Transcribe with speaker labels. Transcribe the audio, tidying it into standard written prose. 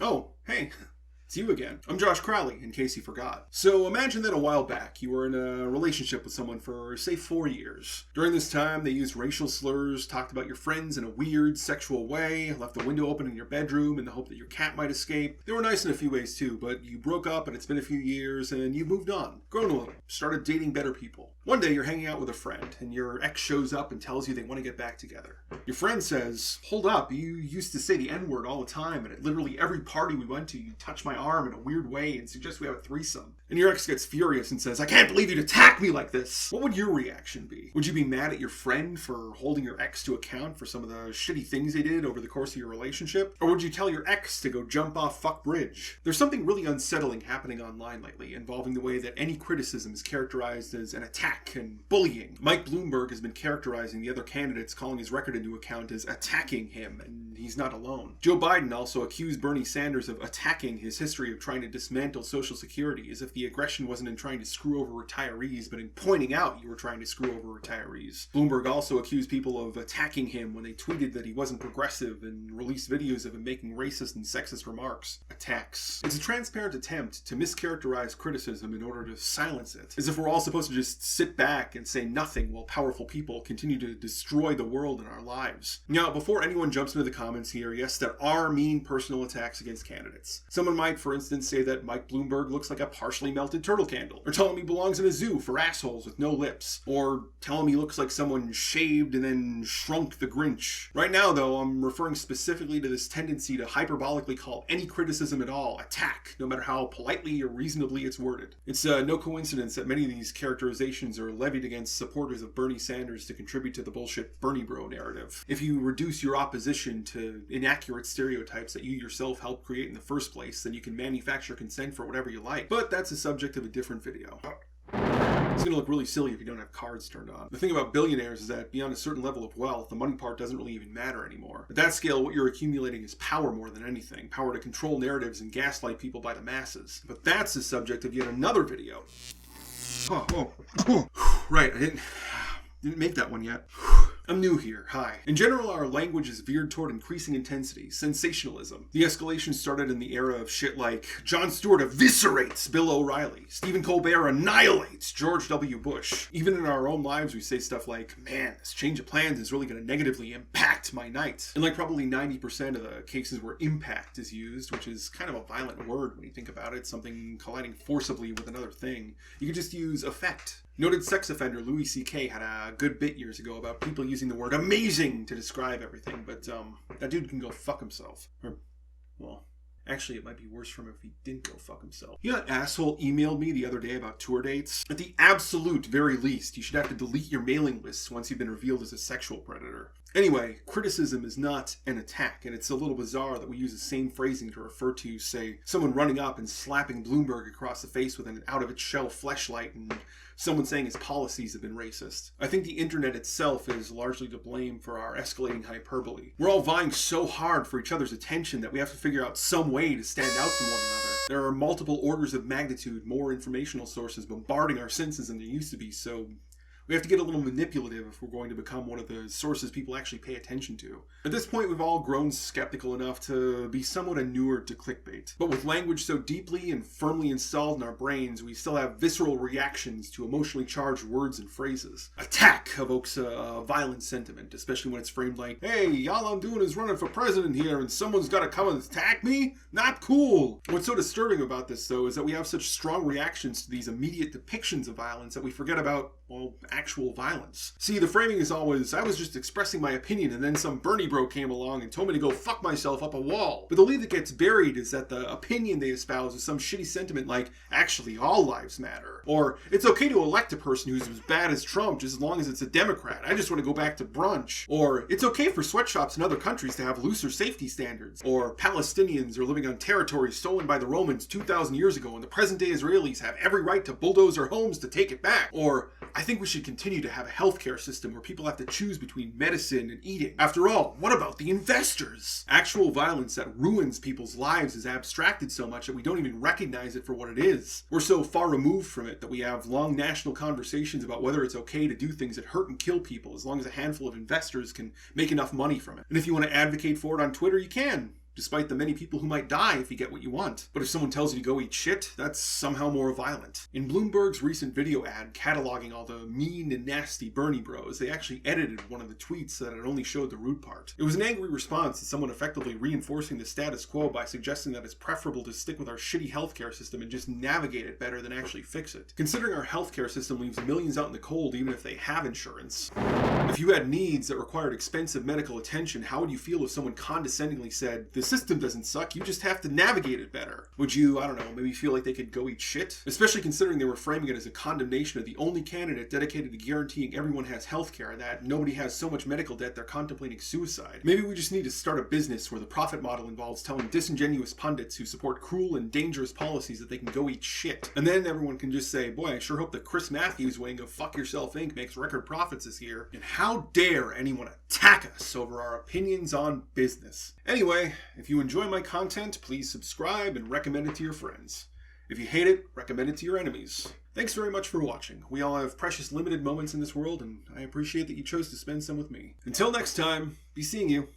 Speaker 1: Oh, hey. It's you again. I'm Josh Crowley, in case you forgot. So imagine that a while back you were in a relationship with someone for, say, 4 years. During this time, they used racial slurs, talked about your friends in a weird, sexual way, left the window open in your bedroom in the hope that your cat might escape. They were nice in a few ways too, but you broke up and it's been a few years and you moved on, grown a little, started dating better people. One day you're hanging out with a friend and your ex shows up and tells you they want to get back together. Your friend says, "Hold up, you used to say the N-word all the time and at literally every party we went to you touched my arm in a weird way and suggest we have a threesome." And your ex gets furious and says, "I can't believe you'd attack me like this." What would your reaction be? Would you be mad at your friend for holding your ex to account for some of the shitty things they did over the course of your relationship? Or would you tell your ex to go jump off fuck bridge? There's something really unsettling happening online lately involving the way that any criticism is characterized as an attack and bullying. Mike Bloomberg has been characterizing the other candidates, calling his record into account as attacking him, and he's not alone. Joe Biden also accused Bernie Sanders of attacking his history of trying to dismantle Social Security, as if the aggression wasn't in trying to screw over retirees, but in pointing out you were trying to screw over retirees. Bloomberg also accused people of attacking him when they tweeted that he wasn't progressive and released videos of him making racist and sexist remarks. Attacks. It's a transparent attempt to mischaracterize criticism in order to silence it, as if we're all supposed to just sit back and say nothing while powerful people continue to destroy the world in our lives. Now, before anyone jumps into the comments here, yes, there are mean personal attacks against candidates. Someone might, for instance, say that Mike Bloomberg looks like a partially melted turtle candle, or tell him he belongs in a zoo for assholes with no lips, or tell him he looks like someone shaved and then shrunk the Grinch. Right now, though, I'm referring specifically to this tendency to hyperbolically call any criticism at all attack, no matter how politely or reasonably it's worded. It's no coincidence that many of these characterizations are levied against supporters of Bernie Sanders to contribute to the bullshit Bernie bro narrative. If you reduce your opposition to inaccurate stereotypes that you yourself helped create in the first place, then you can manufacture consent for whatever you like. But that's the subject of a different video. It's gonna look really silly if you don't have cards turned on. The thing about billionaires is that beyond a certain level of wealth, the money part doesn't really even matter anymore. At that scale, what you're accumulating is power more than anything. Power to control narratives and gaslight people by the masses. But that's the subject of yet another video. Right, I didn't make that one yet. I'm new here, hi. In general, our language is veered toward increasing intensity, sensationalism. The escalation started in the era of shit like Jon Stewart eviscerates Bill O'Reilly, Stephen Colbert annihilates George W. Bush. Even in our own lives, we say stuff like, "Man, this change of plans is really going to negatively impact my night." And like probably 90% of the cases where impact is used, which is kind of a violent word when you think about it, something colliding forcibly with another thing, you could just use effect. Noted sex offender Louis C.K. had a good bit years ago about people using the word amazing to describe everything, but that dude can go fuck himself. Or, well, actually it might be worse for him if he didn't go fuck himself. You know that asshole emailed me the other day about tour dates? At the absolute very least, you should have to delete your mailing lists once you've been revealed as a sexual predator. Anyway, criticism is not an attack, and it's a little bizarre that we use the same phrasing to refer to, say, someone running up and slapping Bloomberg across the face with an out-of-its-shell fleshlight and someone saying his policies have been racist. I think the internet itself is largely to blame for our escalating hyperbole. We're all vying so hard for each other's attention that we have to figure out some way to stand out from one another. There are multiple orders of magnitude more informational sources bombarding our senses than there used to be, so we have to get a little manipulative if we're going to become one of the sources people actually pay attention to. At this point, we've all grown skeptical enough to be somewhat inured to clickbait. But with language so deeply and firmly installed in our brains, we still have visceral reactions to emotionally charged words and phrases. Attack evokes a violent sentiment, especially when it's framed like, "Hey, all I'm doing is running for president here and someone's gotta come and attack me? Not cool." What's so disturbing about this, though, is that we have such strong reactions to these immediate depictions of violence that we forget about, well, actual violence. See, the framing is always, I was just expressing my opinion and then some Bernie bro came along and told me to go fuck myself up a wall. But the lead that gets buried is that the opinion they espouse is some shitty sentiment like, actually all lives matter. Or, it's okay to elect a person who's as bad as Trump just as long as it's a Democrat. I just want to go back to brunch. Or, it's okay for sweatshops in other countries to have looser safety standards. Or, Palestinians are living on territory stolen by the Romans 2,000 years ago and the present day Israelis have every right to bulldoze their homes to take it back. Or, I think we should continue to have a healthcare system where people have to choose between medicine and eating. After all, what about the investors? Actual violence that ruins people's lives is abstracted so much that we don't even recognize it for what it is. We're so far removed from it that we have long national conversations about whether it's okay to do things that hurt and kill people as long as a handful of investors can make enough money from it. And if you want to advocate for it on Twitter, you can. despite the many people who might die if you get what you want. But if someone tells you to go eat shit, that's somehow more violent. In Bloomberg's recent video ad cataloging all the mean and nasty Bernie bros, they actually edited one of the tweets so that it only showed the rude part. It was an angry response to someone effectively reinforcing the status quo by suggesting that it's preferable to stick with our shitty healthcare system and just navigate it better than actually fix it. Considering our healthcare system leaves millions out in the cold even if they have insurance. If you had needs that required expensive medical attention, how would you feel if someone condescendingly said, "The system doesn't suck, you just have to navigate it better"? Would you, I don't know, maybe feel like they could go eat shit? Especially considering they were framing it as a condemnation of the only candidate dedicated to guaranteeing everyone has healthcare, that nobody has so much medical debt they're contemplating suicide. Maybe we just need to start a business where the profit model involves telling disingenuous pundits who support cruel and dangerous policies that they can go eat shit. And then everyone can just say, boy, I sure hope that Chris Matthews wing of Fuck Yourself Inc. makes record profits this year. And how dare anyone attack us over our opinions on business. Anyway, if you enjoy my content, please subscribe and recommend it to your friends. If you hate it, recommend it to your enemies. Thanks very much for watching. We all have precious limited moments in this world, and I appreciate that you chose to spend some with me. Until next time, be seeing you.